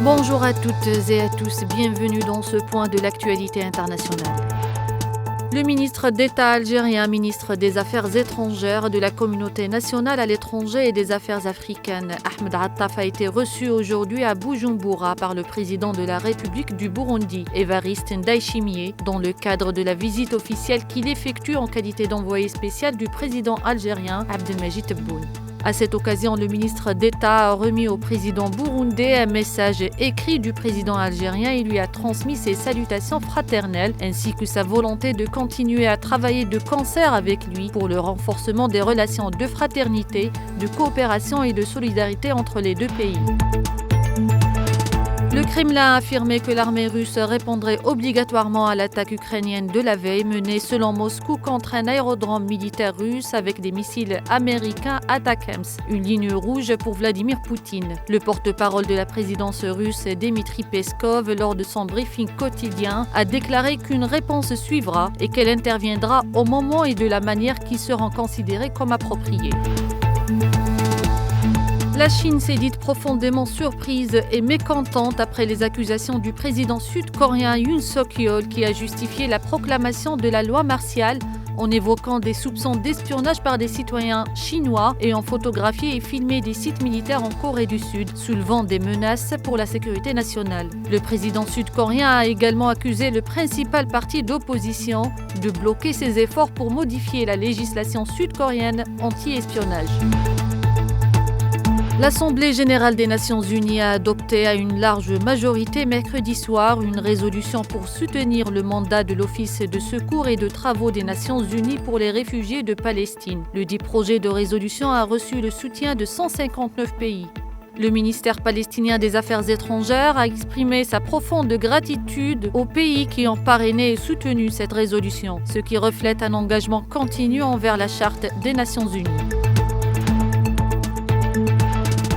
Bonjour à toutes et à tous, bienvenue dans ce point de l'actualité internationale. Le ministre d'État algérien, ministre des Affaires étrangères, de la communauté nationale à l'étranger et des Affaires africaines, Ahmed Attaf, a été reçu aujourd'hui à Bujumbura par le président de la République du Burundi, Évariste Ndayishimiye, dans le cadre de la visite officielle qu'il effectue en qualité d'envoyé spécial du président algérien Abdelmadjid Tebboune. À cette occasion, le ministre d'État a remis au président burundais un message écrit du président algérien et lui a transmis ses salutations fraternelles ainsi que sa volonté de continuer à travailler de concert avec lui pour le renforcement des relations de fraternité, de coopération et de solidarité entre les deux pays. Le Kremlin a affirmé que l'armée russe répondrait obligatoirement à l'attaque ukrainienne de la veille menée selon Moscou contre un aérodrome militaire russe avec des missiles américains ATACMS, une ligne rouge pour Vladimir Poutine. Le porte-parole de la présidence russe, Dmitry Peskov, lors de son briefing quotidien, a déclaré qu'une réponse suivra et qu'elle interviendra au moment et de la manière qui seront considérés comme appropriés. La Chine s'est dite profondément surprise et mécontente après les accusations du président sud-coréen Yoon Suk-yeol qui a justifié la proclamation de la loi martiale en évoquant des soupçons d'espionnage par des citoyens chinois ayant photographié et filmé des sites militaires en Corée du Sud, soulevant des menaces pour la sécurité nationale. Le président sud-coréen a également accusé le principal parti d'opposition de bloquer ses efforts pour modifier la législation sud-coréenne anti-espionnage. L'Assemblée générale des Nations unies a adopté à une large majorité mercredi soir une résolution pour soutenir le mandat de l'Office de secours et de travaux des Nations unies pour les réfugiés de Palestine. Le dit projet de résolution a reçu le soutien de 159 pays. Le ministère palestinien des Affaires étrangères a exprimé sa profonde gratitude aux pays qui ont parrainé et soutenu cette résolution, ce qui reflète un engagement continu envers la Charte des Nations unies.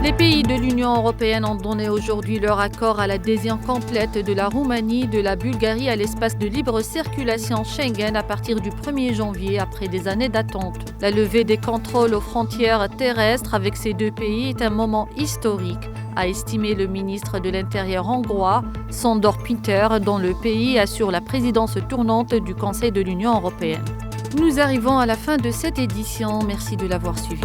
Les pays de l'Union européenne ont donné aujourd'hui leur accord à l'adhésion complète de la Roumanie, de la Bulgarie à l'espace de libre circulation Schengen à partir du 1er janvier après des années d'attente. La levée des contrôles aux frontières terrestres avec ces deux pays est un moment historique, a estimé le ministre de l'Intérieur hongrois, Sándor Péter, dont le pays assure la présidence tournante du Conseil de l'Union européenne. Nous arrivons à la fin de cette édition. Merci de l'avoir suivi.